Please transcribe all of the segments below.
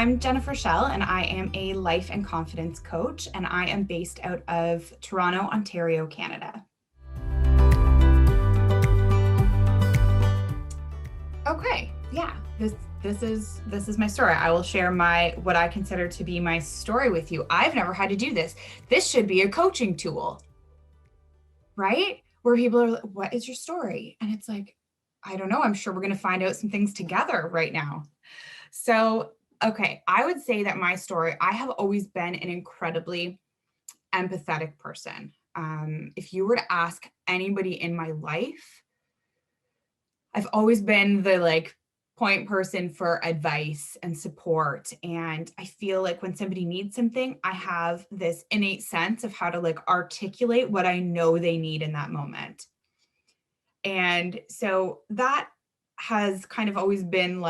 I'm Jennifer Kjell, and I am a life and confidence coach, and I am based out of Toronto, Ontario, Canada. Okay, yeah, this is my story. I will share what I consider to be my story with you. I've never had to do this. This should be a coaching tool, right? Where people are like, "What is your story?" And it's like, I don't know. I'm sure we're going to find out some things together right now. So, okay, I would say that my story, I have always been an incredibly empathetic person. If you were to ask anybody in my life, I've always been the point person for advice and support. And I feel like when somebody needs something, I have this innate sense of how to articulate what I know they need in that moment. And so that has kind of always been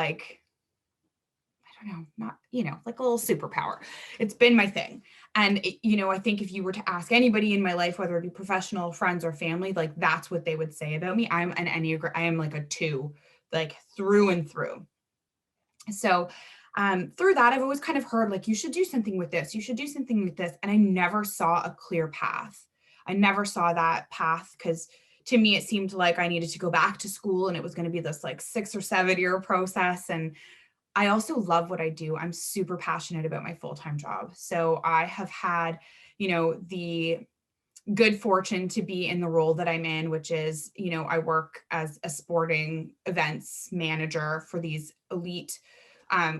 I don't know, not, like a little superpower. It's been my thing. And, I think if you were to ask anybody in my life, whether it be professional, friends, or family, that's what they would say about me. I'm an Enneagram. I am like a 2, through and through. So through that, I've always kind of heard you should do something with this. You should do something with this. And I never saw a clear path. I never saw that path because to me, it seemed like I needed to go back to school and it was going to be this 6 or 7 year process. And I also love what I do. I'm super passionate about my full-time job. So I have had, the good fortune to be in the role that I'm in, which is, I work as a sporting events manager for these elite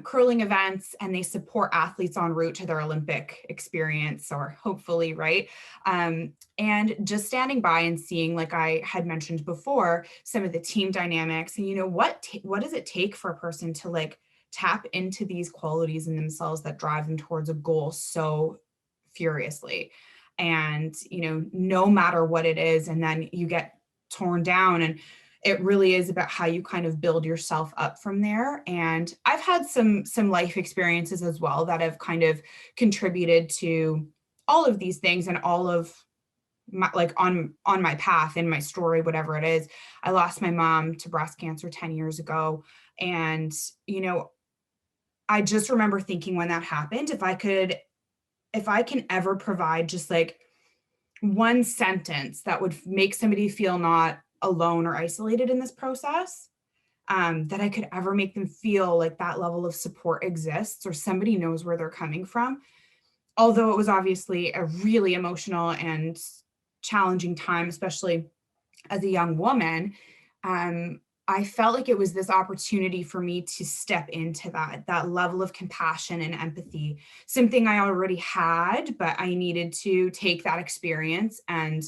curling events, and they support athletes en route to their Olympic experience, or hopefully, right? And just standing by and seeing, like I had mentioned before, some of the team dynamics, and what does it take for a person to tap into these qualities in themselves that drive them towards a goal so furiously. And, no matter what it is, and then you get torn down, and it really is about how you kind of build yourself up from there. And I've had some life experiences as well that have kind of contributed to all of these things, and all of my, on my path, in my story, whatever it is. I lost my mom to breast cancer 10 years ago. And, I just remember thinking when that happened, if I can ever provide just one sentence that would make somebody feel not alone or isolated in this process, that I could ever make them feel like that level of support exists, or somebody knows where they're coming from. Although it was obviously a really emotional and challenging time, especially as a young woman, I felt like it was this opportunity for me to step into that level of compassion and empathy, something I already had, but I needed to take that experience and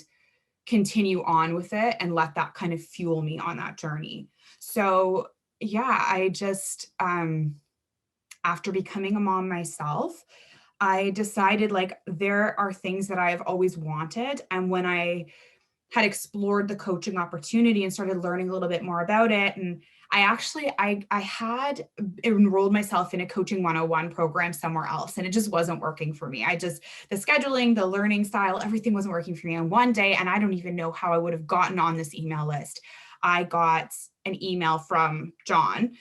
continue on with it and let that kind of fuel me on that journey. So yeah, I just, after becoming a mom myself, I decided there are things that I've always wanted. And when I had explored the coaching opportunity and started learning a little bit more about it, and I had enrolled myself in a coaching 101 program somewhere else, and it just wasn't working for me. The scheduling, the learning style, everything wasn't working for me. And one day, and I don't even know how I would have gotten on this email list, I got an email from John,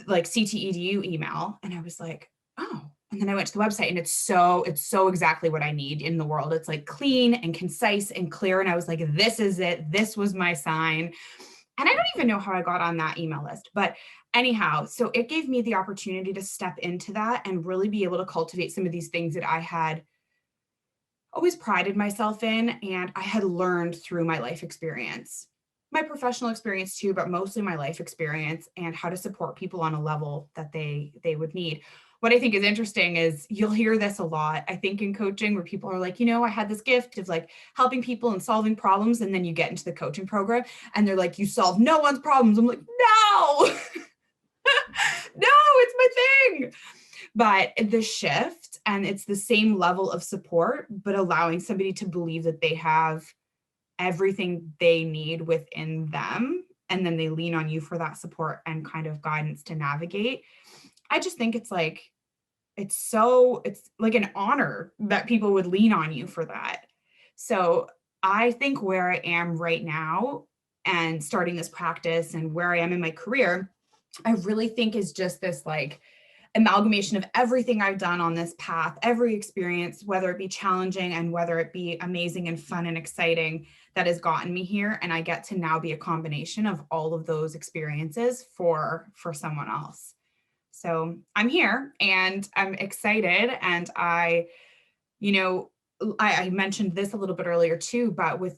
CTEDU email. And I was like, oh. And then I went to the website, and it's so exactly what I need in the world. It's clean and concise and clear. And I was like, this is it. This was my sign. And I don't even know how I got on that email list, but anyhow, so it gave me the opportunity to step into that and really be able to cultivate some of these things that I had always prided myself in, and I had learned through my life experience, my professional experience too, but mostly my life experience, and how to support people on a level that they would need. What I think is interesting is you'll hear this a lot, I think, in coaching, where people are like, I had this gift of helping people and solving problems. And then you get into the coaching program and they're like, you solve no one's problems. I'm like, no, no, it's my thing. But the shift, and it's the same level of support, but allowing somebody to believe that they have everything they need within them. And then they lean on you for that support and kind of guidance to navigate. I just think it's like an honor that people would lean on you for that. So I think where I am right now and starting this practice and where I am in my career, I really think is just this amalgamation of everything I've done on this path, every experience, whether it be challenging and whether it be amazing and fun and exciting, that has gotten me here. And I get to now be a combination of all of those experiences for someone else. So I'm here and I'm excited. And you know, I mentioned this a little bit earlier too, but with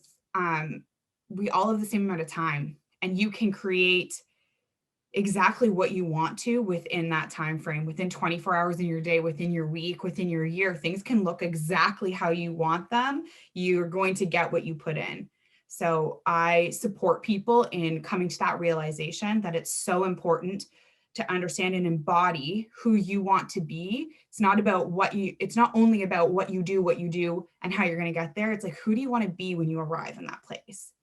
we all have the same amount of time, and you can create exactly what you want to within that time frame, within 24 hours in your day, within your week, within your year. Things can look exactly how you want them. You're going to get what you put in. So I support people in coming to that realization that it's so important to understand and embody who you want to be. It's not about it's not only about what you do and how you're going to get there. It's like, who do you want to be when you arrive in that place?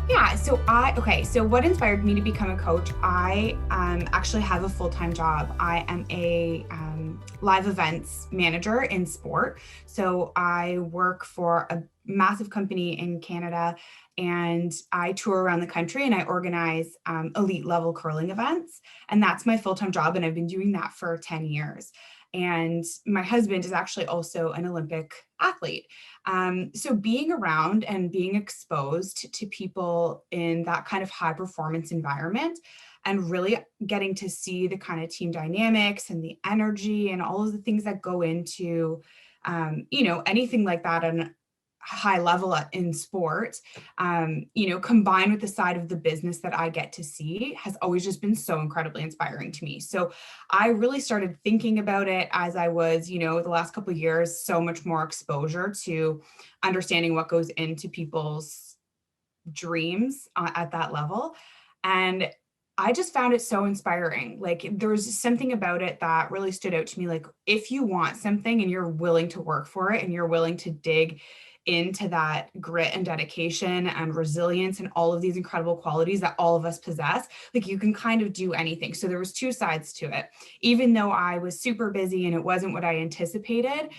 Yeah, so what inspired me to become a coach? I actually have a full-time job. I am a live events manager in sport. So I work for a massive company in Canada, and I tour around the country and I organize elite level curling events. And that's my full-time job. And I've been doing that for 10 years. And my husband is actually also an Olympic athlete. So being around and being exposed to people in that kind of high performance environment, and really getting to see the kind of team dynamics and the energy and all of the things that go into, anything like that on high level in sport, combined with the side of the business that I get to see, has always just been so incredibly inspiring to me. So I really started thinking about it as I was, the last couple of years, so much more exposure to understanding what goes into people's dreams at that level. And I just found it so inspiring. Like, there was something about it that really stood out to me. Like, if you want something and you're willing to work for it and you're willing to dig into that grit and dedication and resilience and all of these incredible qualities that all of us possess, like, you can kind of do anything. So there was two sides to it. Even though I was super busy and it wasn't what I anticipated,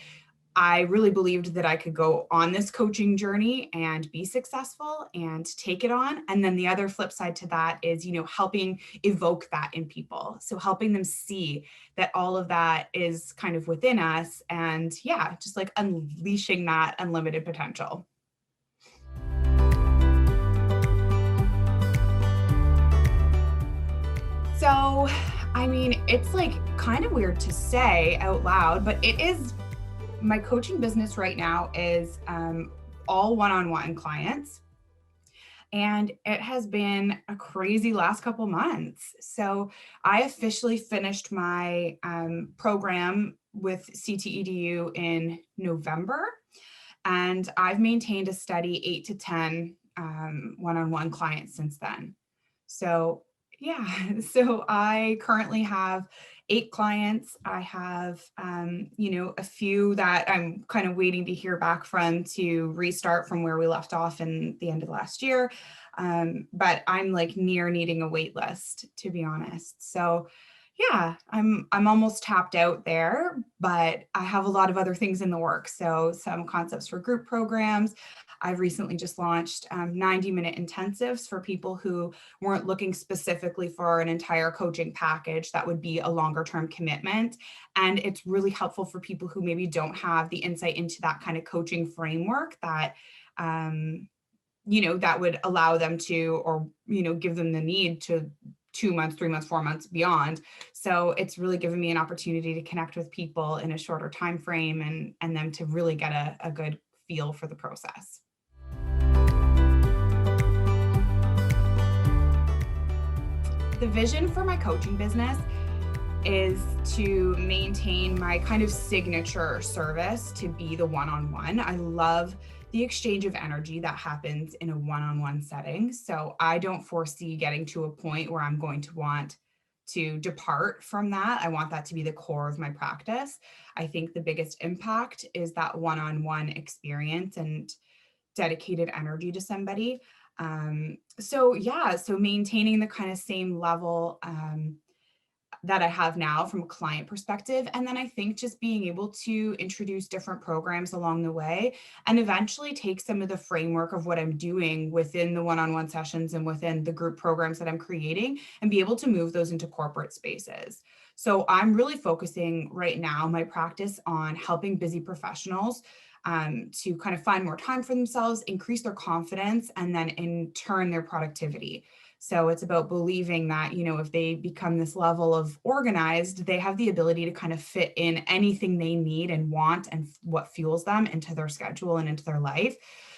I really believed that I could go on this coaching journey and be successful and take it on. And then the other flip side to that is, helping evoke that in people. So helping them see that all of that is kind of within us, and yeah, just like unleashing that unlimited potential. So, I mean, it's like kind of weird to say out loud, but it is, my coaching business right now is all one-on-one clients. And it has been a crazy last couple months. So I officially finished my program with CTEDU in November. And I've maintained a steady 8 to 10 one-on-one clients since then. So yeah, so I currently have 8 clients. I have, a few that I'm kind of waiting to hear back from to restart from where we left off in the end of last year. But I'm like near needing a wait list, to be honest. So yeah, I'm almost tapped out there, but I have a lot of other things in the works. So some concepts for group programs. I've recently just launched 90-minute intensives for people who weren't looking specifically for an entire coaching package that would be a longer term commitment. And it's really helpful for people who maybe don't have the insight into that kind of coaching framework that, that would allow them to, or, give them the need to 2 months, 3 months, 4 months beyond. So it's really given me an opportunity to connect with people in a shorter time frame, and them to really get a good feel for the process. The vision for my coaching business is to maintain my kind of signature service, to be the one-on-one. I love the exchange of energy that happens in a one-on-one setting. So I don't foresee getting to a point where I'm going to want to depart from that. I want that to be the core of my practice. I think the biggest impact is that one-on-one experience and dedicated energy to somebody. So maintaining the kind of same level that I have now from a client perspective. And then I think just being able to introduce different programs along the way and eventually take some of the framework of what I'm doing within the one-on-one sessions and within the group programs that I'm creating and be able to move those into corporate spaces. So I'm really focusing right now my practice on helping busy professionals to kind of find more time for themselves, increase their confidence, and then in turn their productivity. So it's about believing that, if they become this level of organized, they have the ability to kind of fit in anything they need and want and what fuels them into their schedule and into their life.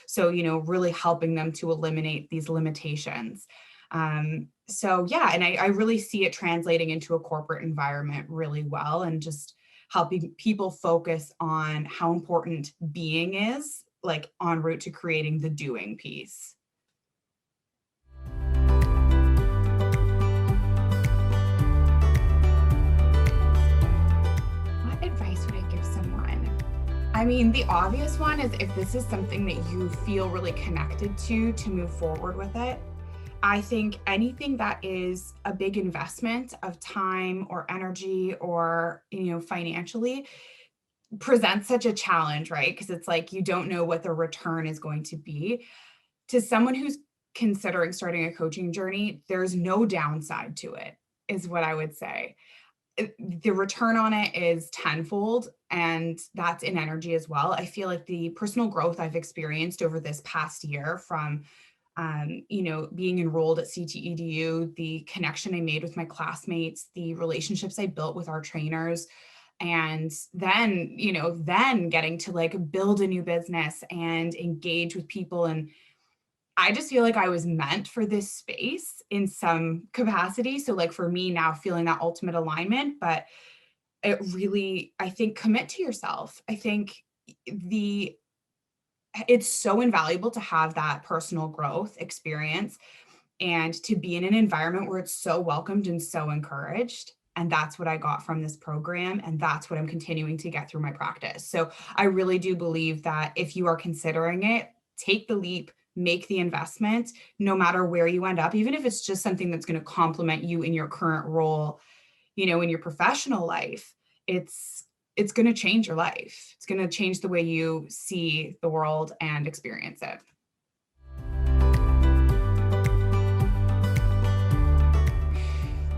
So, really helping them to eliminate these limitations. So yeah, and I really see it translating into a corporate environment really well, and just helping people focus on how important being is, like en route to creating the doing piece. What advice would I give someone? I mean, the obvious one is if this is something that you feel really connected to move forward with it. I think anything that is a big investment of time or energy or, financially presents such a challenge, right? Because it's like you don't know what the return is going to be. To someone who's considering starting a coaching journey, there's no downside to it, is what I would say. The return on it is tenfold, and that's in energy as well. I feel like the personal growth I've experienced over this past year from being enrolled at CTEDU, the connection I made with my classmates, the relationships I built with our trainers, and then getting to like build a new business and engage with people. And I just feel like I was meant for this space in some capacity. So like for me now feeling that ultimate alignment, but it really, I think, commit to yourself. I think it's so invaluable to have that personal growth experience and to be in an environment where it's so welcomed and so encouraged. And that's what I got from this program. And that's what I'm continuing to get through my practice. So I really do believe that if you are considering it, take the leap, make the investment, no matter where you end up, even if it's just something that's going to complement you in your current role, in your professional life. It's going to change your life. It's going to change the way you see the world and experience it.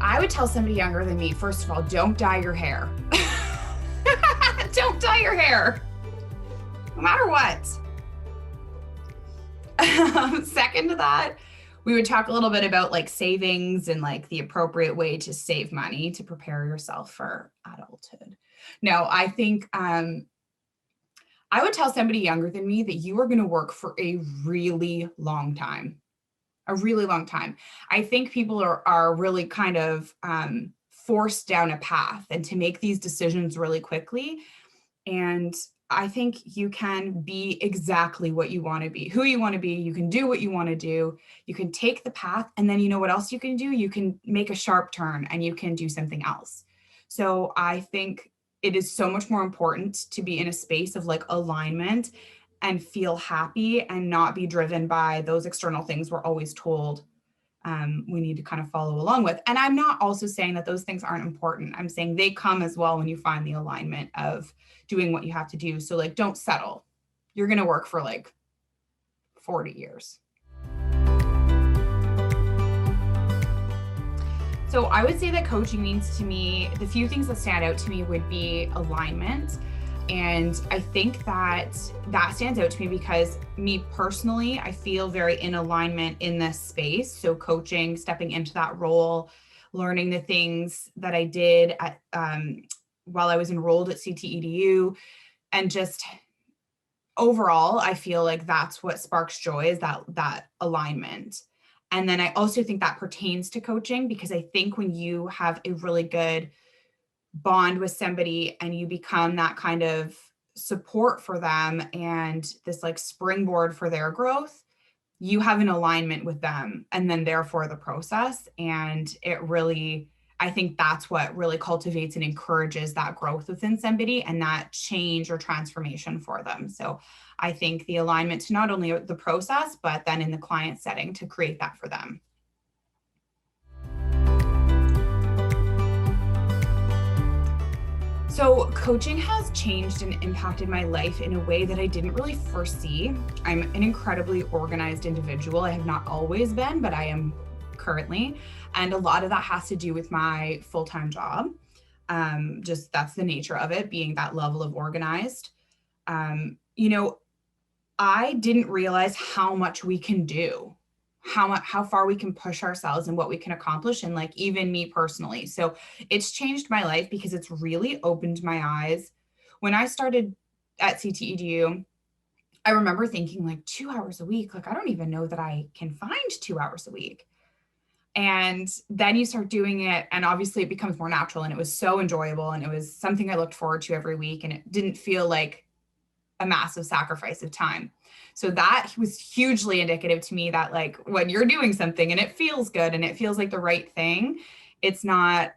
I would tell somebody younger than me, first of all, don't dye your hair. Don't dye your hair, no matter what. Second to that, we would talk a little bit about like savings and like the appropriate way to save money to prepare yourself for adulthood. No, I think I would tell somebody younger than me that you are going to work for a really long time. A really long time. I think people are really kind of forced down a path and to make these decisions really quickly. And I think you can be exactly what you want to be, who you want to be. You can do what you want to do. You can take the path, and then you know what else you can do? You can make a sharp turn and you can do something else. So I think it is so much more important to be in a space of like alignment and feel happy and not be driven by those external things we're always told we need to kind of follow along with. And I'm not also saying that those things aren't important. I'm saying they come as well when you find the alignment of doing what you have to do. So like, don't settle. You're going to work for like 40 years. So I would say that coaching means to me, the few things that stand out to me would be alignment. And I think that stands out to me because me personally, I feel very in alignment in this space. So coaching, stepping into that role, learning the things that I did at, while I was enrolled at CTEDU, and just overall, I feel like that's what sparks joy, is that alignment. And then I also think that pertains to coaching, because I think when you have a really good bond with somebody and you become that kind of support for them and this like springboard for their growth, you have an alignment with them and then therefore the process. And it really, I think that's what really cultivates and encourages that growth within somebody and that change or transformation for them. So I think the alignment to not only the process, but then in the client setting to create that for them. So, coaching has changed and impacted my life in a way that I didn't really foresee. I'm an incredibly organized individual. I have not always been, but I am currently. And a lot of that has to do with my full time job. Just that's the nature of it, being that level of organized. You know, I didn't realize how much we can do, how far we can push ourselves and what we can accomplish, and like even me personally. So it's changed my life because it's really opened my eyes. When I started at CTEDU, I remember thinking like 2 hours a week, like I don't even know that I can find 2 hours a week. And then you start doing it, and obviously it becomes more natural, and it was so enjoyable, and it was something I looked forward to every week, and it didn't feel like a massive sacrifice of time. So that was hugely indicative to me that like when you're doing something and it feels good and it feels like the right thing, it's not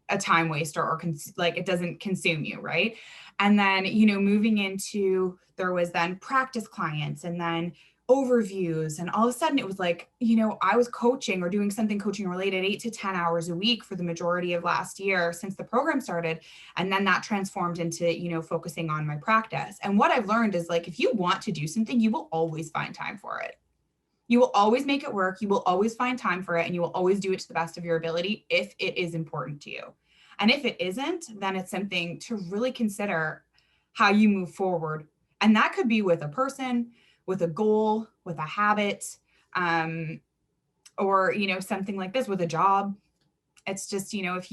a time waster or like it doesn't consume you, right? And then, moving into, there was then practice clients and then overviews, and all of a sudden it was like, I was coaching or doing something coaching related 8 to 10 hours a week for the majority of last year since the program started. And then that transformed into, focusing on my practice. And what I've learned is like, if you want to do something, you will always find time for it. You will always make it work. You will always find time for it, and you will always do it to the best of your ability if it is important to you. And if it isn't, then it's something to really consider how you move forward. And that could be with a person, with a goal, with a habit, or, something like this with a job. It's just, if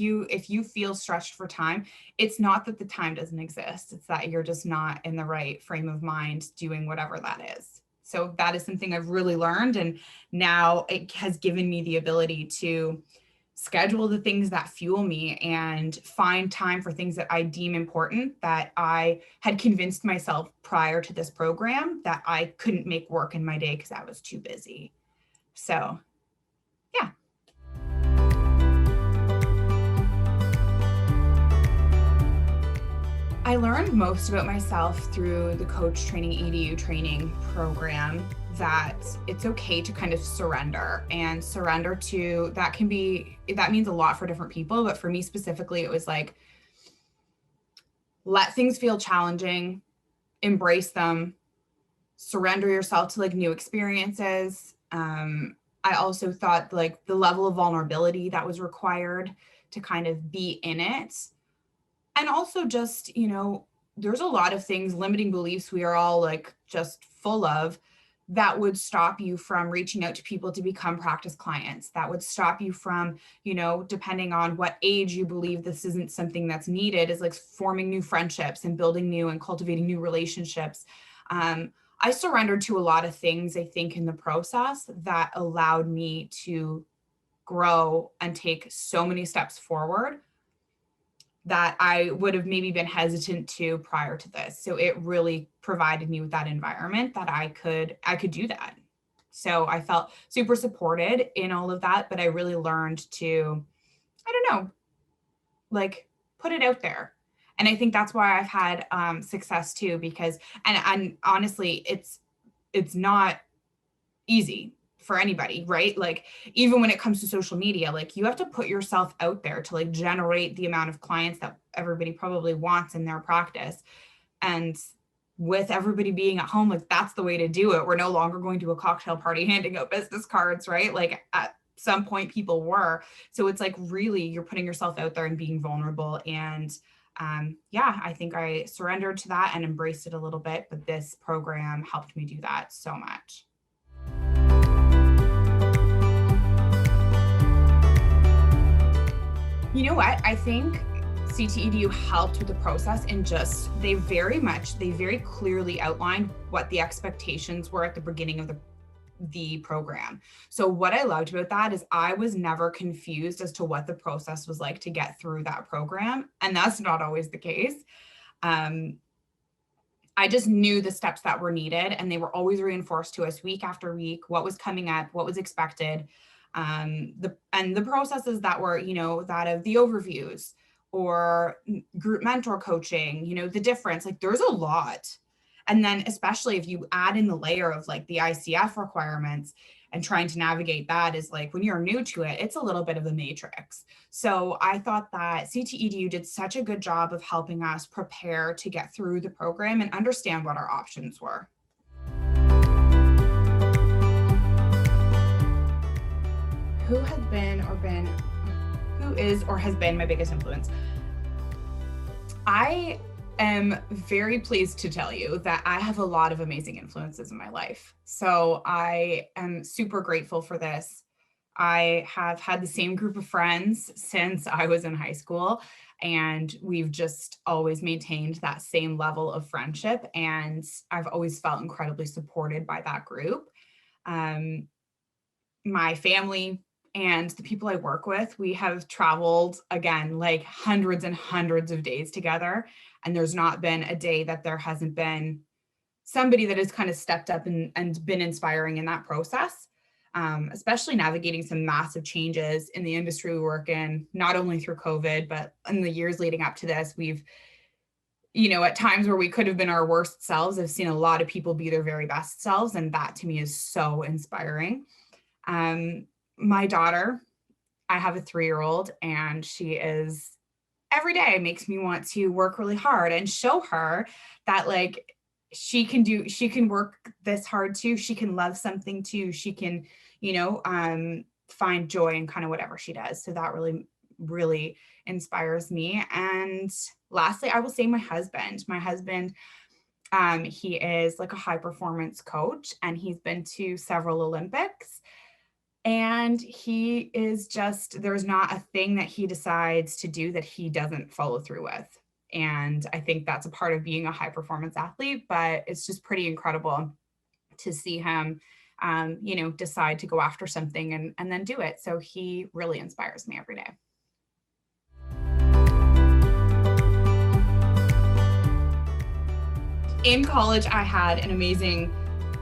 you feel stretched for time, it's not that the time doesn't exist. It's that you're just not in the right frame of mind doing whatever that is. So that is something I've really learned. And now it has given me the ability to schedule the things that fuel me and find time for things that I deem important, that I had convinced myself prior to this program that I couldn't make work in my day because I was too busy. So, yeah. I learned most about myself through the Coach Training EDU training program, that it's okay to kind of surrender to, that means a lot for different people. But for me specifically, it was like, let things feel challenging, embrace them, surrender yourself to like new experiences. I also thought like the level of vulnerability that was required to kind of be in it. And also just, there's a lot of things, limiting beliefs we are all like just full of, that would stop you from reaching out to people to become practice clients. That would stop you from, depending on what age you believe this isn't something that's needed, is like forming new friendships and building new and cultivating new relationships. I surrendered to a lot of things, I think, in the process that allowed me to grow and take so many steps forward that I would have maybe been hesitant to prior to this. So it really provided me with that environment that I could do that. So I felt super supported in all of that, but I really learned to, I don't know, like put it out there. And I think that's why I've had success too, because, and honestly, it's not easy for anybody, right? Like even when it comes to social media, like you have to put yourself out there to like generate the amount of clients that everybody probably wants in their practice. And with everybody being at home, like that's the way to do it. We're no longer going to a cocktail party handing out business cards, right? Like at some point people were. So it's like really you're putting yourself out there and being vulnerable. And I think I surrendered to that and embraced it a little bit, but this program helped me do that so much. You know what? I think CTEDU helped with the process, and just they very clearly outlined what the expectations were at the beginning of the program. So what I loved about that is I was never confused as to what the process was like to get through that program. And that's not always the case. I just knew the steps that were needed, and they were always reinforced to us week after week, what was coming up, what was expected. The processes that were, that of the overviews or group mentor coaching, the difference, like there's a lot. And then especially if you add in the layer of like the ICF requirements, and trying to navigate that is like, when you're new to it, it's a little bit of a matrix. So I thought that CTEDU did such a good job of helping us prepare to get through the program and understand what our options were. Who is or has been my biggest influence? I am very pleased to tell you that I have a lot of amazing influences in my life. So I am super grateful for this. I have had the same group of friends since I was in high school, and we've just always maintained that same level of friendship. And I've always felt incredibly supported by that group. My family and the people I work with, we have traveled again, like hundreds and hundreds of days together. And there's not been a day that there hasn't been somebody that has kind of stepped up and been inspiring in that process, especially navigating some massive changes in the industry we work in, not only through COVID, but in the years leading up to this, we've, at times where we could have been our worst selves, I've seen a lot of people be their very best selves. And that to me is so inspiring. My daughter, I have a 3-year-old, and she is every day makes me want to work really hard and show her that like she can work this hard too. She can love something too. She can, find joy in kind of whatever she does. So that really, really inspires me. And lastly, I will say my husband, he is like a high performance coach, and he's been to several Olympics. And he is there's not a thing that he decides to do that he doesn't follow through with. And I think that's a part of being a high performance athlete, but it's just pretty incredible to see him, decide to go after something and then do it. So he really inspires me every day. In college, I had an amazing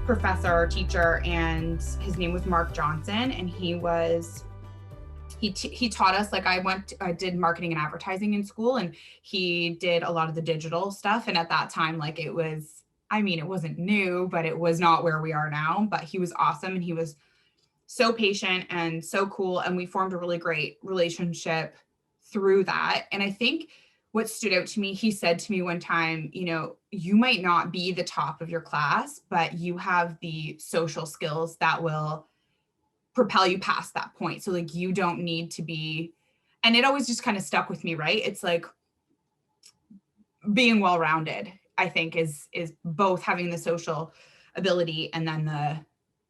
professor or teacher, and his name was Mark Johnson, and he taught us, like I did marketing and advertising in school, and he did a lot of the digital stuff. And at that time, like it wasn't new, but it was not where we are now, but he was awesome. And he was so patient and so cool. And we formed a really great relationship through that. And I think what stood out to me, he said to me one time, you might not be the top of your class, but you have the social skills that will propel you past that point. So like, you don't need to be, and it always just kind of stuck with me, right? It's like being well-rounded, I think is both having the social ability and then the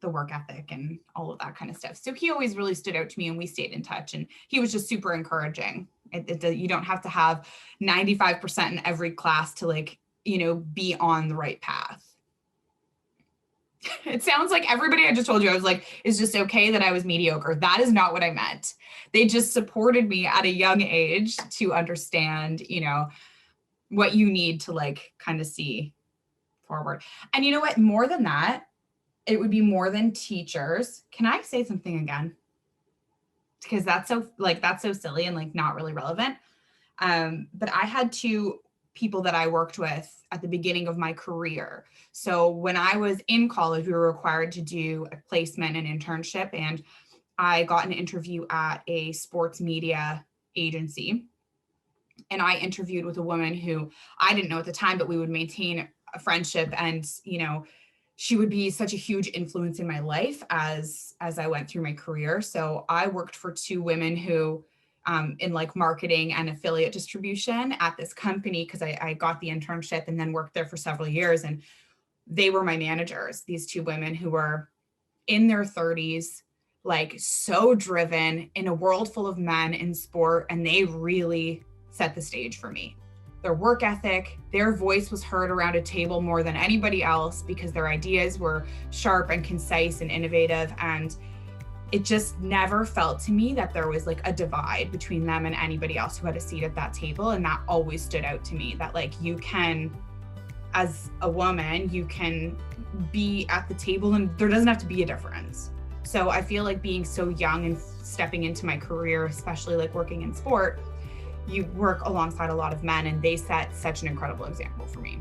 work ethic and all of that kind of stuff. So he always really stood out to me, and we stayed in touch, and he was just super encouraging. You don't have to have 95% in every class to be on the right path. It sounds like everybody I just told you, I was like, it's just okay that I was mediocre. That is not what I meant. They just supported me at a young age to understand, what you need to kind of see forward. And you know what, more than that, it would be more than teachers. Can I say something again? Because that's so silly and not really relevant. But I had 2 people that I worked with at the beginning of my career. So when I was in college, we were required to do a placement and internship, and I got an interview at a sports media agency. And I interviewed with a woman who I didn't know at the time, but we would maintain a friendship, and she would be such a huge influence in my life as I went through my career. So I worked for 2 women who in marketing and affiliate distribution at this company, because I got the internship and then worked there for several years. And they were my managers, these 2 women who were in their 30s, so driven in a world full of men in sport. And they really set the stage for me. Their work ethic, their voice was heard around a table more than anybody else because their ideas were sharp and concise and innovative. And it just never felt to me that there was a divide between them and anybody else who had a seat at that table. And that always stood out to me, that you can, as a woman, you can be at the table and there doesn't have to be a difference. So I feel like being so young and stepping into my career, especially working in sport, you work alongside a lot of men, and they set such an incredible example for me.